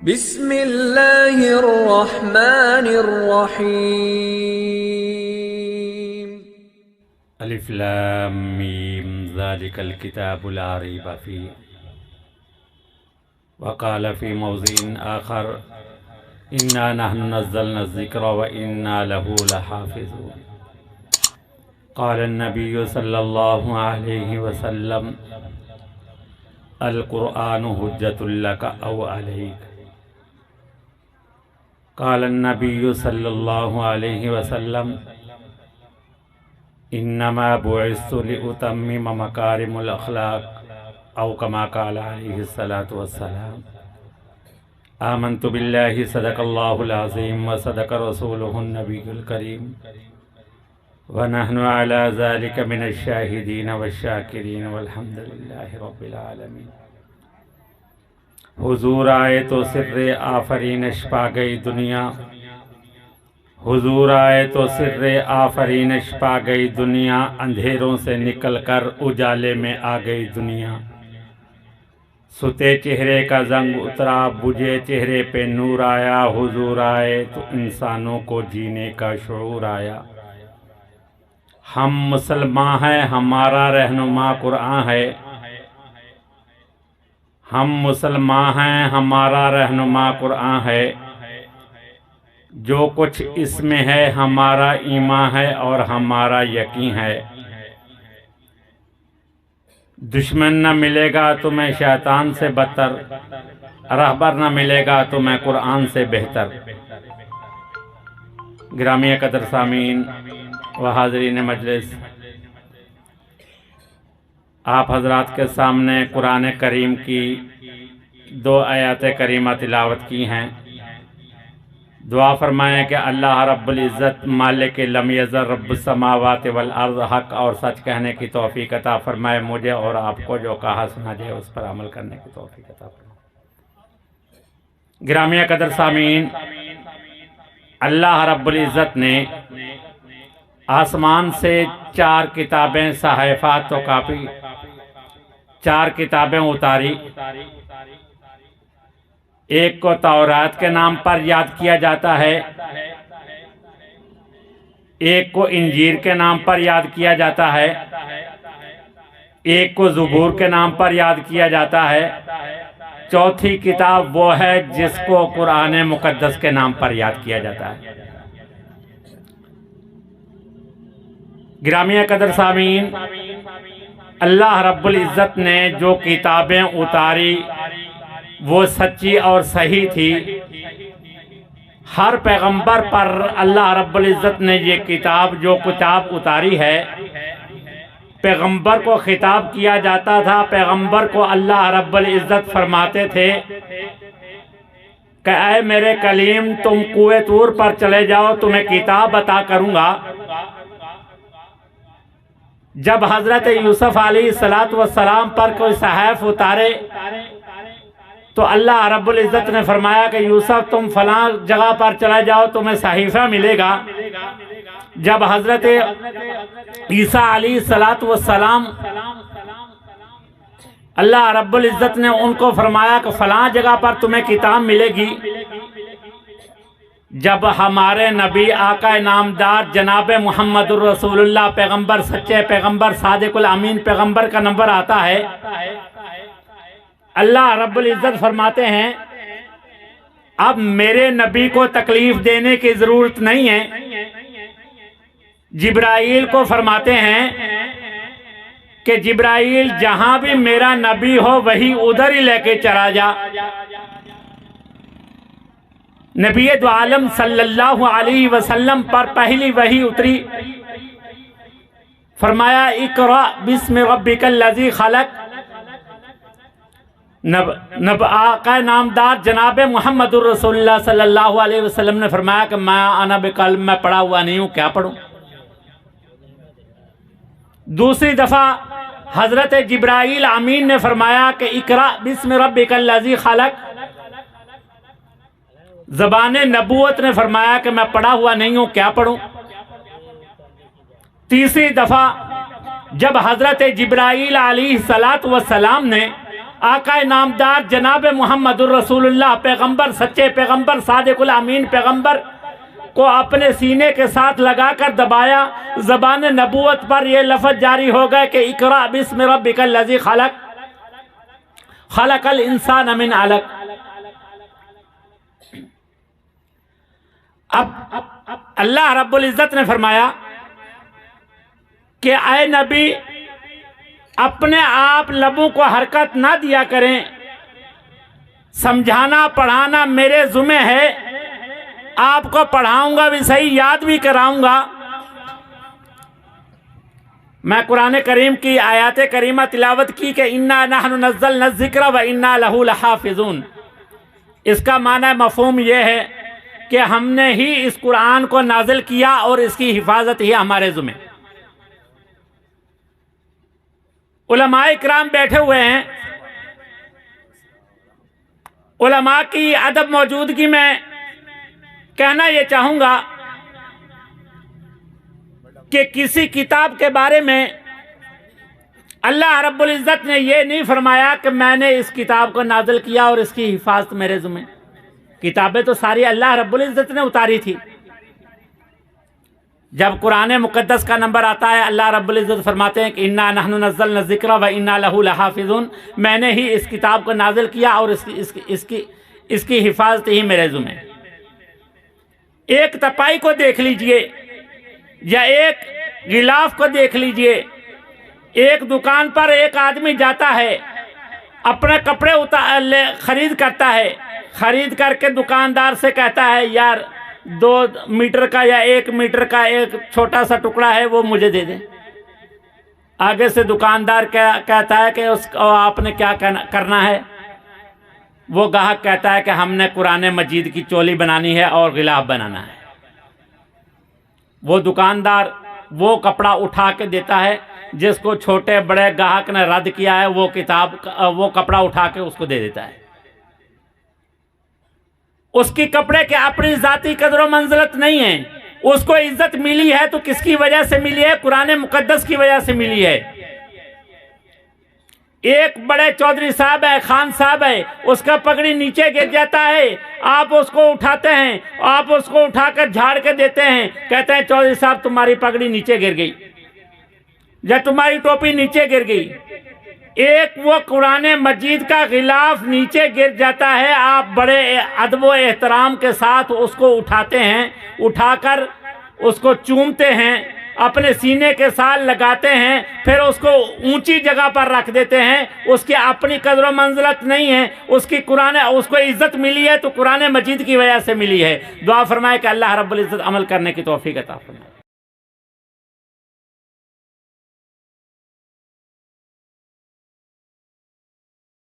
बिस्मिल्लाहिर्रहमानिर्रहीम। अलिफ लाम मीम ज़ालिकल किताबु ला रैब फ़ीह वक़ाल फ़ी मौज़िइन आख़र इन्ना नहनु नज़्ज़लना ज़िक्र व इन्ना लहू लहाफ़िज़ून। क़ाल नबिय्यु सल्लल्लाहु अलैहि वसल्लम अल क़ुरआनु हुज्जतुल लका औ अलैक। क़ाल नबिय्यु सल्लल्लाहु अलैहि वसल्लम इन्नमा बुइस्तु लिउतम्मिम मकारिमुल अख़लाक़ औ कमा क़ाल अलैहि सलातु वस्सलाम। आमन्तु बिल्लाहि सदक़ल्लाहुल अज़ीम व सदक़ रसूलुहुन नबियुल करीम व नहनु अला ज़ालिका मिनश शाहिदीन वश्शाकिरीन वल्हम्दुलिल्लाहि रब्बिल आलमीन। हुज़ूर आए तो सिर्रे आफरीनश पा गई दुनिया, हुज़ूर आए तो सिर्रे आफरीनश पा गई दुनिया, अंधेरों से निकल कर उजाले में आ गई दुनिया। सुते चेहरे का जंग उतरा, बुझे चेहरे पे नूर आया, हुज़ूर आए तो इंसानों को जीने का शऊर आया। हम मुसलमान हैं, हमारा रहनुमा कुरान है। हम मुसलमान हैं, हमारा रहनुमा कुरान है। जो कुछ इसमें है हमारा ईमान है और हमारा यकीन है। दुश्मन न मिलेगा तुम्हें शैतान से बदतर, रहबर न मिलेगा तुम्हें कुरान से बेहतर। ग्रामीय कदर सामीन व हाज़रीन मजलिस, आप हजरात के सामने कुरान करीम की 2 आयत करीमा तिलावत की हैं। दुआ फरमाएँ कि अल्लाह रब्बुल इज़्ज़त मालिक लम यज़र रब्बुस समावाति वल अर्ज़ हक़ और सच कहने की तौफ़ीक़ अता फरमाए। मुझे और आपको जो कहा सुना जाए उस पर अमल करने की तौफ़ीक़ अता फरमाए। ग्रामीय कदर सामीन, अल्लाह रब्बुल इज़्ज़त ने आसमान से 4 किताबें, सहाफ़ात तो काफ़ी, 4 किताबें उतारी। एक को तौरात के नाम पर याद किया जाता है, एक को इंजीर के नाम पर याद किया जाता है, एक को ज़बूर के नाम पर याद किया जाता है। चौथी किताब वो है जिसको कुरान मुक़द्दस के नाम पर याद किया जाता है। ग्रामीय कदर सामीन, अल्लाह रब्बुल इज़्ज़त ने जो किताबें उतारी वो सच्ची और सही थी। हर पैगंबर पर अल्लाह रब्बुल इज़्ज़त ने ये किताब जो किताब उतारी है, पैगंबर को खिताब किया जाता था। पैगंबर को अल्लाह रब्बुल इज़्ज़त फरमाते थे कि ऐ मेरे कलीम, तुम कुएं तूर पर चले जाओ, तुम्हें किताब अता करूँगा। जब हज़रत यूसुफ अलैहिस्सलाम पर कोई सहाफ़ उतारे तो अल्लाह रब्बुल इज़्ज़त ने फरमाया कि यूसुफ तुम फलां जगह पर चला जाओ, तुम्हें सहीफ़ा मिलेगा। जब हज़रत ईसा अलैहिस्सलाम अल्लाह रब्बुल इज़्ज़त ने उनको फरमाया कि फलां जगह पर तुम्हें किताब मिलेगी। जब हमारे नबी आका नामदार जनाब मुहम्मदुर रसूलुल्लाह पैगंबर, सच्चे पैगंबर, सादिकुल अमीन पैगंबर का नंबर आता है, अल्लाह रब्बुल इज़्ज़त फरमाते हैं अब मेरे नबी को तकलीफ देने की जरूरत नहीं है। जिब्राइल को फरमाते हैं कि जिब्राइल जहां भी मेरा नबी हो वही उधर ही लेके चला जा। नबी दो आलम सल्लल्लाहु अलैहि वसल्लम पर पहली वही उतरी। फरमाया इक़रा बिस्मि रब्बिकल लज़ी खलक़। नब आका नामदार जनाब मुहम्मदुर रसूलुल्लाह सल्लल्लाहु अलैहि वसल्लम ने फरमाया कि मैं अना बिकल, मैं पढ़ा हुआ नहीं हूँ, क्या पढ़ूं। दूसरी दफा हजरत जिब्राइल अमीन ने फरमाया कि इक़रा बिस्मि रब्बिकल लज़ी खलक़। ज़बान नबूवत ने फरमाया कि मैं पढ़ा हुआ नहीं हूं, क्या पढ़ूं। तीसरी दफा जब हजरत जिब्राइल अलैहिस्सलातु वस्सलाम ने आका नामदार जनाब मुहम्मदुर रसूलुल्लाह पैगंबर, सच्चे पैगंबर, सादिकुल अमीन पैगंबर को अपने सीने के साथ लगाकर दबाया। ज़बान नबूवत पर यह लफ्ज़ जारी हो गए कि इक़रा बिस्मि रब्बिकल लज़ी खलक़, खलक़ल इंसान मिन अलक़। अब अल्लाह रब्बुल इज़्ज़त ने फरमाया कि आए नबी, अपने आप लबों को हरकत ना दिया करें, समझाना पढ़ाना मेरे ज़िम्मे है। आपको पढ़ाऊंगा भी सही, याद भी कराऊंगा। मैं कुरान करीम की आयत करीमा तिलावत की कि इन्ना नहनु नज़्ज़लना ज़िक्र व इन्ना लहू लहाफ़िज़ून। इसका माना मफ़हूम यह है कि हमने ही इस कुरान को नाजिल किया और इसकी हिफाजत ही हमारे ज़िम्मे। उलमाए इकराम बैठे हुए हैं, उलमा की अदब मौजूदगी में कहना ये चाहूँगा कि किसी किताब के बारे में अल्लाह रब्बुल इज़्ज़त ने ये नहीं फरमाया कि मैंने इस किताब को नाज़िल किया और इसकी हिफाजत मेरे ज़िम्मे। किताबें तो सारी अल्लाह रब्बुल इज़्ज़त ने उतारी थी। जब कुरान मुक़द्दस का नंबर आता है, अल्लाह रब्बुल इज़्ज़त फरमाते हैं कि इन्ना नहनु नज़्ज़लना ज़िक्र व इन्ना लहू लहाफ़िज़ून। मैंने ही इस किताब को नाज़िल किया और इसकी हिफाजत ही मेरे ज़िम्मे। एक तपाई को देख लीजिए या एक गिलाफ को देख लीजिए। एक दुकान पर एक आदमी जाता है, अपने कपड़े खरीद करता है, खरीद करके दुकानदार से कहता है यार 2 मीटर का या 1 मीटर का एक छोटा सा टुकड़ा है, वो मुझे दे दे। आगे से दुकानदार कहता है कि उसको आपने क्या करना है। वो ग्राहक कहता है कि हमने कुरान मजीद की चोली बनानी है और गिलाफ बनाना है। वो दुकानदार वो कपड़ा उठा के देता है, जिसको छोटे बड़े ग्राहक ने रद्द किया है वो कपड़ा उठा के उसको दे देता है। उसकी कपड़े के अपनी जाती कदर व मंजिलत नहीं है। उसको इज्जत मिली है तो किसकी वजह से मिली है? कुरान मुकद्दस की वजह से मिली है। एक बड़े चौधरी साहब है, खान साहब है, उसका पगड़ी नीचे गिर जाता है, आप उसको उठाते हैं, आप उसको उठाकर झाड़ के देते हैं, कहते हैं चौधरी साहब तुम्हारी पगड़ी नीचे गिर गई या तुम्हारी टोपी नीचे गिर गई। एक वो कुरान मजीद का गिलाफ नीचे गिर जाता है, आप बड़े अदब व एहतराम के साथ उसको उठाते हैं, उठाकर उसको चूमते हैं, अपने सीने के साथ लगाते हैं, फिर उसको ऊंची जगह पर रख देते हैं। उसकी अपनी कदर मंजिलत नहीं है, उसको इज्जत मिली है तो कुरान मजीद की वजह से मिली है। दुआ फरमाए कि अल्लाह रब्बुल इज्जत अमल करने की तौफीक अता फरमाए।